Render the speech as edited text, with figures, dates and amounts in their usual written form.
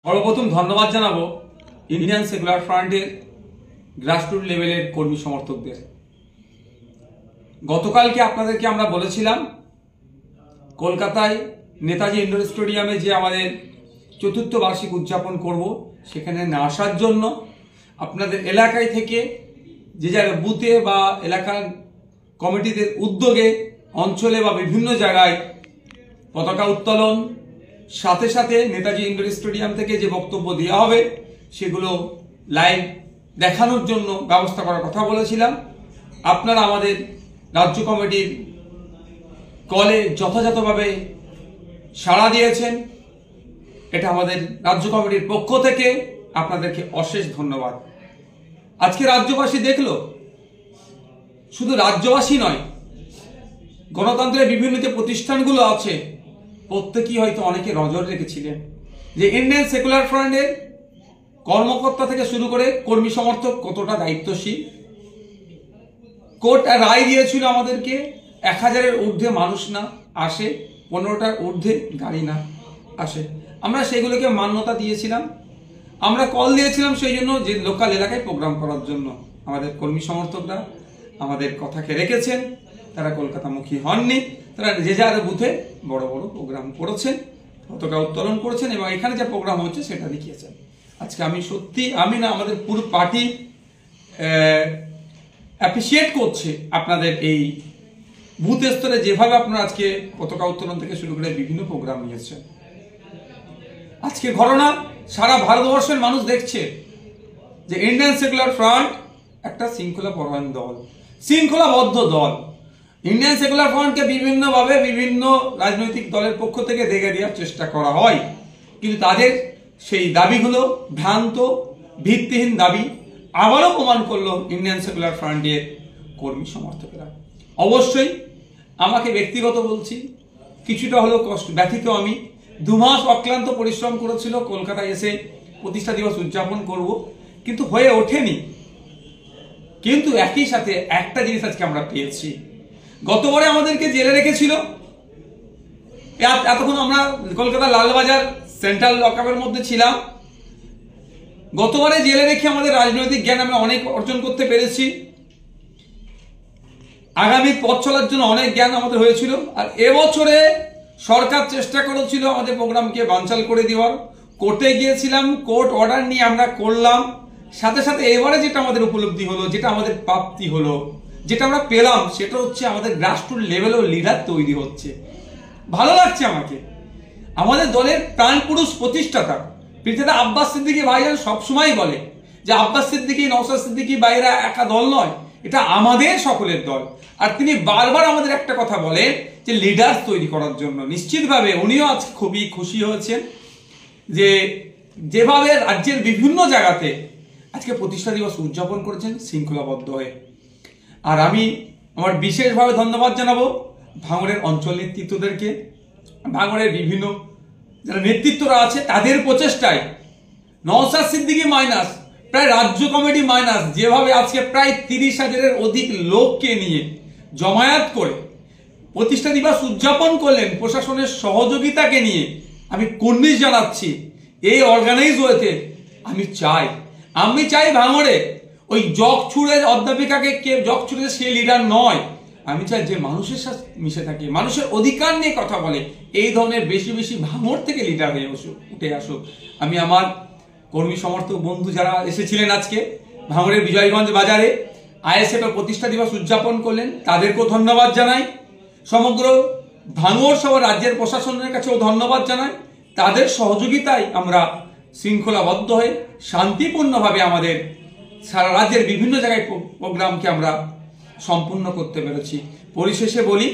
সর্বপ্রথম ধন্যবাদ জানাবো ইন্ডিয়ান সেকুলার ফ্রন্টের গ্রাসরুট লেভেলের কর্মী সমর্থকদের। গতকালকে আপনাদেরকে আমরা বলেছিলাম কলকাতায় নেতাজি ইন্ডোর স্টেডিয়ামে যে আমাদের চতুর্থ বার্ষিক উদযাপন করব, সেখানে না আসার জন্য আপনাদের এলাকায় থেকে যে যার বুথে বা এলাকার কমিটিদের উদ্যোগে অঞ্চলে বা বিভিন্ন জায়গায় পতাকা উত্তোলন, সাথে সাথে নেতাজি ইন্ডোর স্টেডিয়াম থেকে যে বক্তব্য দেওয়া হবে সেগুলো লাইভ দেখানোর জন্য ব্যবস্থা করার কথা বলেছিলাম। আপনারা আমাদের রাজ্য কমিটির কলে যথাযথভাবে সাড়া দিয়েছেন। এটা আমাদের রাজ্য কমিটির পক্ষ থেকে আপনাদেরকে অশেষ ধন্যবাদ। আজকে রাজ্যবাসী দেখলো, শুধু রাজ্যবাসী নয়, গণতন্ত্রের বিভিন্ন যে প্রতিষ্ঠানগুলো আছে প্রত্যেকেই হয়তো অনেকে নজর রেখেছিলেন যে ইন্ডিয়ান সেকুলার ফ্রন্টের কর্মকর্তা থেকে শুরু করে কর্মী সমর্থক কতটা দায়িত্বশীল। কোর্ট রায় দিয়েছিল আমাদেরকে 1000-এর ঊর্ধ্বে মানুষ না আসে, 15টার ঊর্ধ্বে গাড়ি না আসে। আমরা সেগুলোকে মান্যতা দিয়েছিলাম। আমরা কল দিয়েছিলাম সেই জন্য যে লোকাল এলাকায় প্রোগ্রাম করার জন্য। আমাদের কর্মী সমর্থকরা আমাদের কথাকে রেখেছেন, তারা কলকাতামুখী হননি, তারা যে যার বুথে বড় বড় প্রোগ্রাম করেছেন, পতাকা উত্তোলন করেছেন এবং এখানে যে প্রোগ্রাম হচ্ছে সেটা দেখিয়েছেন। আজকে আমি না আমাদের পুরো পার্টি অ্যাপ্রিসিয়েট করছে আপনাদের এই বুথ স্তরে যেভাবে আপনারা আজকে পতাকা উত্তোলন থেকে শুরু করে বিভিন্ন প্রোগ্রাম নিয়েছেন। আজকে ঘটনা সারা ভারতবর্ষের মানুষ দেখছে যে ইন্ডিয়ান সেকুলার ফ্রন্ট একটা শৃঙ্খলা পরায়ণ দল, শৃঙ্খলাবদ্ধ দল। ইন্ডিয়ান সেকুলার ফ্রন্টকে বিভিন্নভাবে বিভিন্ন রাজনৈতিক দলের পক্ষ থেকে দেখে দেওয়ার চেষ্টা করা হয়, কিন্তু তাদের সেই দাবিগুলো ভ্রান্ত, ভিত্তিহীন দাবি আবারও প্রমাণ করলো ইন্ডিয়ান সেকুলার ফ্রন্টের কর্মী সমর্থকেরা। অবশ্যই আমাকে ব্যক্তিগত বলছি, কিছুটা হলেও ব্যথিত আমি। 2 মাস অক্লান্ত পরিশ্রম করেছিল কলকাতায় এসে প্রতিষ্ঠা দিবস উদযাপন করব, কিন্তু হয়ে ওঠেনি। কিন্তু একই সাথে একটা জিনিস আজকে আমরা পেয়েছি। গতবারে আমাদেরকে জেলে রেখেছিল, এতক্ষণ আমরা কলকাতা লালবাজার সেন্ট্রাল লকআপের মধ্যে ছিলাম। গতবারে জেলে রেখে আমাদের রাজনৈতিক জ্ঞান আমরা অনেক অর্জন করতে পেরেছি, আগামী পথ চলার জন্য অনেক জ্ঞান আমাদের হয়েছিল। আর এবছরে সরকার চেষ্টা করেছিল আমাদের প্রোগ্রামকে বানচাল করে দেওয়ার। কোর্টে গিয়েছিলাম, কোর্ট অর্ডার নিয়ে আমরা করলাম। সাথে সাথে এবারে যেটা আমাদের উপলব্ধি হলো, যেটা আমাদের প্রাপ্তি হলো, যেটা আমরা পেলাম, সেটা হচ্ছে আমাদের গ্রাসরুট লেভেলেও লিডার তৈরি হচ্ছে। ভালো লাগছে আমাকে। আমাদের দলের প্রাণপুরুষ প্রতিষ্ঠাতা পীরজাদা আব্বাস সিদ্দিকী ভাইজান সবসময় বলে যে আব্বাস সিদ্দিকী, নওশাদ সিদ্দিকী ভাইরা একা দল নয়, এটা আমাদের সকলের দল। আর তিনি বারবার আমাদের একটা কথা বলেন যে লিডার তৈরি করার জন্য। নিশ্চিতভাবে উনিও আজকে খুবই খুশি হয়েছেন যে যেভাবে রাজ্যের বিভিন্ন জায়গাতে আজকে প্রতিষ্ঠা দিবস উদযাপন করেছেন শৃঙ্খলাবদ্ধ হয়ে। আর আমি আমার বিশেষভাবে ধন্যবাদ জানাবো ভাঙড়ের অঞ্চল নেতৃত্বদেরকে, ভাঙড়ের বিভিন্ন যারা নেতৃত্বরা আছে তাদের প্রচেষ্টায় নওশাদ সিদ্দিকী মাইনাস প্রায় রাজ্য কমিটি মাইনাস যেভাবে আজকে প্রায় 30,000-এর অধিক লোককে নিয়ে জমায়েত করে প্রতিষ্ঠা দিবস উদযাপন করলেন প্রশাসনের সহযোগিতাকে নিয়ে। আমি কুর্নিশ জানাচ্ছি এই অর্গানাইজ ওয়েতে। আমি চাই ভাঙড়ে ওই জগছুড়ের অধ্যাপিকাকে কে জগছুড়ে সে লিডার নয়। আমি চাই যে মানুষের সাথে মিশে থাকে, মানুষের অধিকার নিয়ে কথা বলে, এই ধরনের বেশি বেশি ভাঙড় থেকে লিডার হয়ে উঠে আসুক। আমি আমার কর্মী সমর্থক বন্ধু যারা এসেছিলেন আজকে ভাঙড়ের বিজয়গঞ্জ বাজারে আইএসএফ প্রতিষ্ঠা দিবস উদযাপন করলেন, তাদেরকেও ধন্যবাদ জানাই। সমগ্র ভাঙড় সহ রাজ্যের প্রশাসনের কাছেও ধন্যবাদ জানাই। তাদের সহযোগিতায় আমরা শৃঙ্খলাবদ্ধ হয়ে শান্তিপূর্ণভাবে আমাদের সারা রাজ্যের বিভিন্ন জায়গায় প্রোগ্রামকে আমরা সম্পূর্ণ করতে পেরেছি। পরিশেষে বলি,